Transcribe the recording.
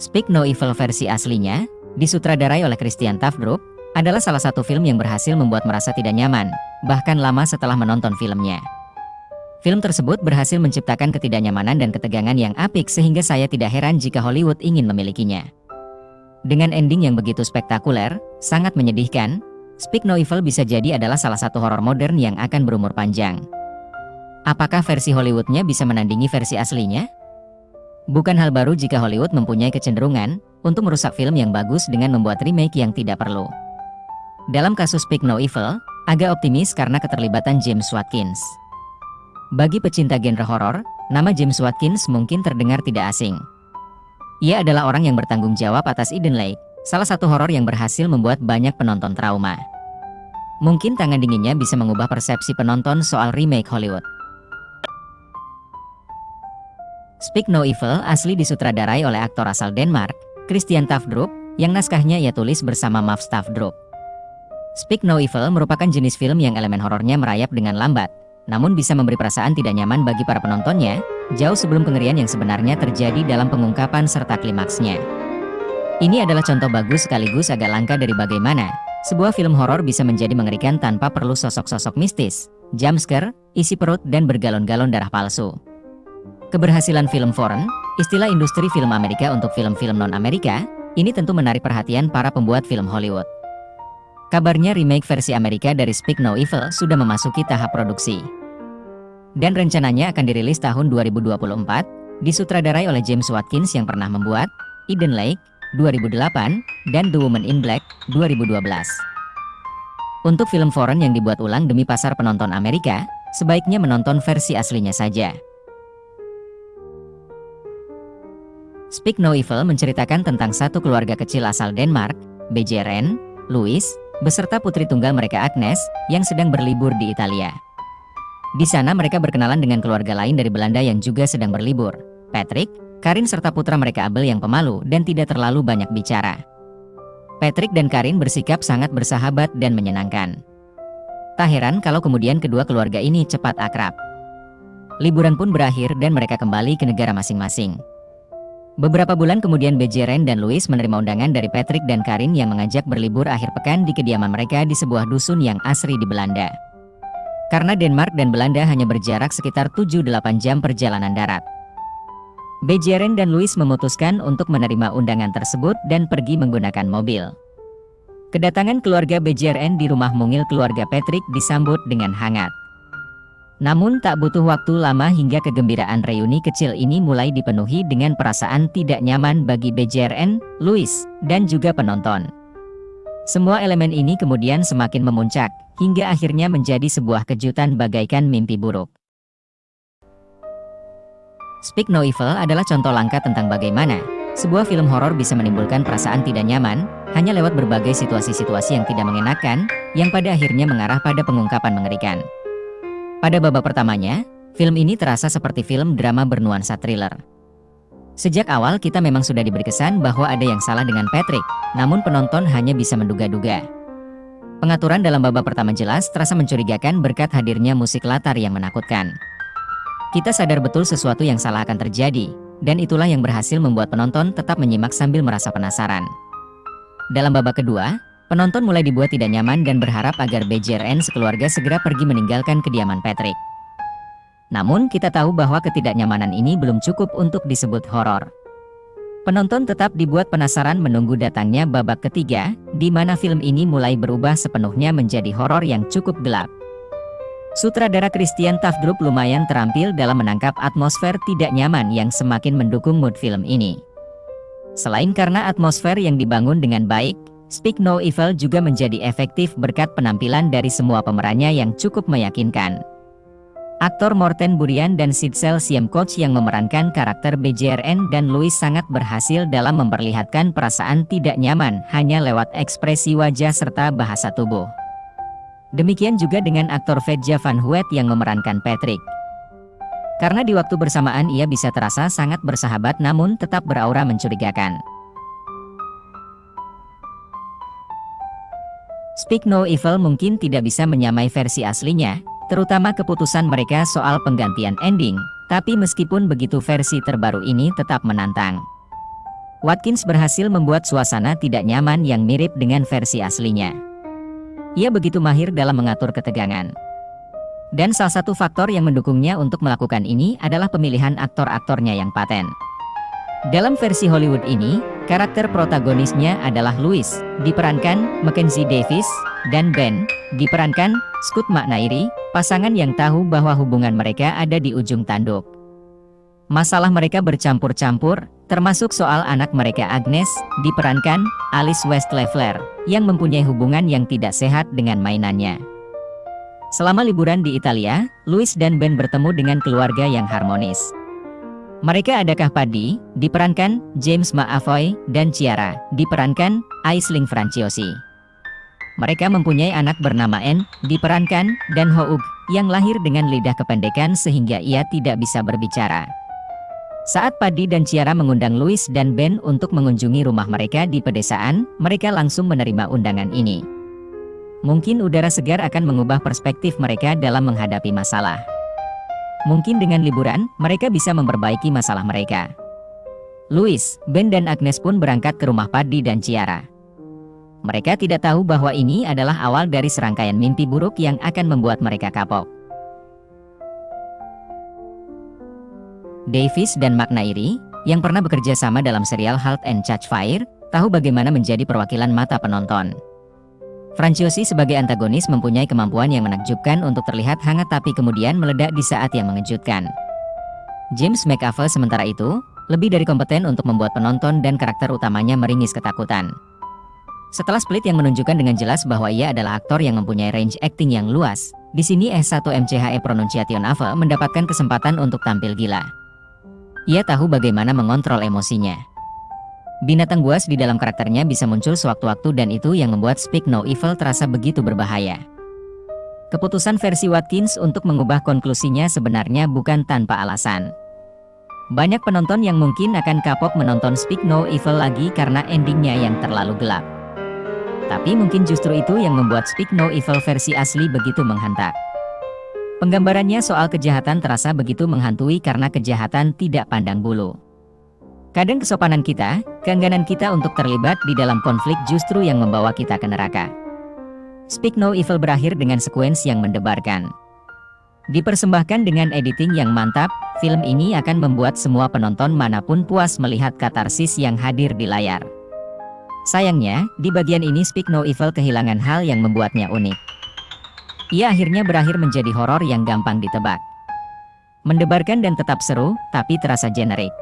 Speak No Evil versi aslinya, disutradarai oleh Christian Tafdrup, adalah salah satu film yang berhasil membuat merasa tidak nyaman, bahkan lama setelah menonton filmnya. Film tersebut berhasil menciptakan ketidaknyamanan dan ketegangan yang apik sehingga saya tidak heran jika Hollywood ingin memilikinya. Dengan ending yang begitu spektakuler, sangat menyedihkan, Speak No Evil bisa jadi adalah salah satu horor modern yang akan berumur panjang. Apakah versi Hollywoodnya bisa menandingi versi aslinya? Bukan hal baru jika Hollywood mempunyai kecenderungan untuk merusak film yang bagus dengan membuat remake yang tidak perlu. Dalam kasus Speak No Evil, agak optimis karena keterlibatan James Watkins. Bagi pecinta genre horor, nama James Watkins mungkin terdengar tidak asing. Ia adalah orang yang bertanggung jawab atas Eden Lake, salah satu horor yang berhasil membuat banyak penonton trauma. Mungkin tangan dinginnya bisa mengubah persepsi penonton soal remake Hollywood. Speak No Evil asli disutradarai oleh aktor asal Denmark, Christian Tafdrup, yang naskahnya ia tulis bersama Mads Tafdrup. Speak No Evil merupakan jenis film yang elemen horornya merayap dengan lambat, namun bisa memberi perasaan tidak nyaman bagi para penontonnya, jauh sebelum kengerian yang sebenarnya terjadi dalam pengungkapan serta klimaksnya. Ini adalah contoh bagus sekaligus agak langka dari bagaimana sebuah film horor bisa menjadi mengerikan tanpa perlu sosok-sosok mistis, jumpscare, isi perut dan bergalon-galon darah palsu. Keberhasilan film foreign, istilah industri film Amerika untuk film-film non-Amerika, ini tentu menarik perhatian para pembuat film Hollywood. Kabarnya remake versi Amerika dari Speak No Evil sudah memasuki tahap produksi. Dan rencananya akan dirilis tahun 2024, disutradarai oleh James Watkins yang pernah membuat Eden Lake 2008 dan The Woman in Black 2012. Untuk film foreign yang dibuat ulang demi pasar penonton Amerika, sebaiknya menonton versi aslinya saja. Speak No Evil menceritakan tentang satu keluarga kecil asal Denmark, Bjørn, Louis, beserta putri tunggal mereka Agnes, yang sedang berlibur di Italia. Di sana mereka berkenalan dengan keluarga lain dari Belanda yang juga sedang berlibur, Patrick, Karin serta putra mereka Abel yang pemalu dan tidak terlalu banyak bicara. Patrick dan Karin bersikap sangat bersahabat dan menyenangkan. Tak heran kalau kemudian kedua keluarga ini cepat akrab. Liburan pun berakhir dan mereka kembali ke negara masing-masing. Beberapa bulan kemudian Bjørn dan Louis menerima undangan dari Patrick dan Karin yang mengajak berlibur akhir pekan di kediaman mereka di sebuah dusun yang asri di Belanda. Karena Denmark dan Belanda hanya berjarak sekitar 7-8 jam perjalanan darat. Bjørn dan Louis memutuskan untuk menerima undangan tersebut dan pergi menggunakan mobil. Kedatangan keluarga Bjørn di rumah mungil keluarga Patrick disambut dengan hangat. Namun tak butuh waktu lama hingga kegembiraan reuni kecil ini mulai dipenuhi dengan perasaan tidak nyaman bagi Bjørn, Louis, dan juga penonton. Semua elemen ini kemudian semakin memuncak, hingga akhirnya menjadi sebuah kejutan bagaikan mimpi buruk. Speak No Evil adalah contoh langka tentang bagaimana sebuah film horor bisa menimbulkan perasaan tidak nyaman, hanya lewat berbagai situasi-situasi yang tidak mengenakan, yang pada akhirnya mengarah pada pengungkapan mengerikan. Pada babak pertamanya, film ini terasa seperti film drama bernuansa thriller. Sejak awal kita memang sudah diberi kesan bahwa ada yang salah dengan Patrick, namun penonton hanya bisa menduga-duga. Pengaturan dalam babak pertama jelas terasa mencurigakan berkat hadirnya musik latar yang menakutkan. Kita sadar betul sesuatu yang salah akan terjadi, dan itulah yang berhasil membuat penonton tetap menyimak sambil merasa penasaran. Dalam babak kedua, penonton mulai dibuat tidak nyaman dan berharap agar Bjørn sekeluarga segera pergi meninggalkan kediaman Patrick. Namun kita tahu bahwa ketidaknyamanan ini belum cukup untuk disebut horor. Penonton tetap dibuat penasaran menunggu datangnya babak ketiga, di mana film ini mulai berubah sepenuhnya menjadi horor yang cukup gelap. Sutradara Christian Tafdrup lumayan terampil dalam menangkap atmosfer tidak nyaman yang semakin mendukung mood film ini. Selain karena atmosfer yang dibangun dengan baik, Speak No Evil juga menjadi efektif berkat penampilan dari semua pemerannya yang cukup meyakinkan. Aktor Morten Burian dan Sidsel Siemkoch yang memerankan karakter Bjørn dan Louis sangat berhasil dalam memperlihatkan perasaan tidak nyaman hanya lewat ekspresi wajah serta bahasa tubuh. Demikian juga dengan aktor Vedja van Huet yang memerankan Patrick. Karena di waktu bersamaan ia bisa terasa sangat bersahabat namun tetap beraura mencurigakan. Speak No Evil mungkin tidak bisa menyamai versi aslinya, terutama keputusan mereka soal penggantian ending, tapi meskipun begitu versi terbaru ini tetap menantang. Watkins berhasil membuat suasana tidak nyaman yang mirip dengan versi aslinya. Ia begitu mahir dalam mengatur ketegangan. Dan salah satu faktor yang mendukungnya untuk melakukan ini adalah pemilihan aktor-aktornya yang paten. Dalam versi Hollywood ini, karakter protagonisnya adalah Louis, diperankan Mackenzie Davis, dan Ben, diperankan Scoot McNairy, pasangan yang tahu bahwa hubungan mereka ada di ujung tanduk. Masalah mereka bercampur-campur, termasuk soal anak mereka Agnes, diperankan Alice West-Leffler, yang mempunyai hubungan yang tidak sehat dengan mainannya. Selama liburan di Italia, Louis dan Ben bertemu dengan keluarga yang harmonis. Mereka adakah Paddy, diperankan James McAvoy, dan Ciara, diperankan Aisling Franciosi. Mereka mempunyai anak bernama Anne, diperankan Dan Hoog, yang lahir dengan lidah kependekan sehingga ia tidak bisa berbicara. Saat Paddy dan Ciara mengundang Louis dan Ben untuk mengunjungi rumah mereka di pedesaan, mereka langsung menerima undangan ini. Mungkin udara segar akan mengubah perspektif mereka dalam menghadapi masalah. Mungkin dengan liburan, mereka bisa memperbaiki masalah mereka. Louis, Ben dan Agnes pun berangkat ke rumah Paddy dan Ciara. Mereka tidak tahu bahwa ini adalah awal dari serangkaian mimpi buruk yang akan membuat mereka kapok. Davis dan McNairy, yang pernah bekerja sama dalam serial Halt and Catch Fire, tahu bagaimana menjadi perwakilan mata penonton. Franciosi sebagai antagonis mempunyai kemampuan yang menakjubkan untuk terlihat hangat tapi kemudian meledak di saat yang mengejutkan. James McAvoy sementara itu, lebih dari kompeten untuk membuat penonton dan karakter utamanya meringis ketakutan. Setelah split yang menunjukkan dengan jelas bahwa ia adalah aktor yang mempunyai range acting yang luas, di sini S1MCHE Pronunciation Ave mendapatkan kesempatan untuk tampil gila. Ia tahu bagaimana mengontrol emosinya. Binatang buas di dalam karakternya bisa muncul sewaktu-waktu dan itu yang membuat Speak No Evil terasa begitu berbahaya. Keputusan versi Watkins untuk mengubah konklusinya sebenarnya bukan tanpa alasan. Banyak penonton yang mungkin akan kapok menonton Speak No Evil lagi karena endingnya yang terlalu gelap. Tapi mungkin justru itu yang membuat Speak No Evil versi asli begitu menghantak. Penggambarannya soal kejahatan terasa begitu menghantui karena kejahatan tidak pandang bulu. Kadang kesopanan kita, keengganan kita untuk terlibat di dalam konflik justru yang membawa kita ke neraka. Speak No Evil berakhir dengan sekuens yang mendebarkan. Dipersembahkan dengan editing yang mantap, film ini akan membuat semua penonton manapun puas melihat katarsis yang hadir di layar. Sayangnya, di bagian ini Speak No Evil kehilangan hal yang membuatnya unik. Ia akhirnya berakhir menjadi horor yang gampang ditebak. Mendebarkan dan tetap seru, tapi terasa generik.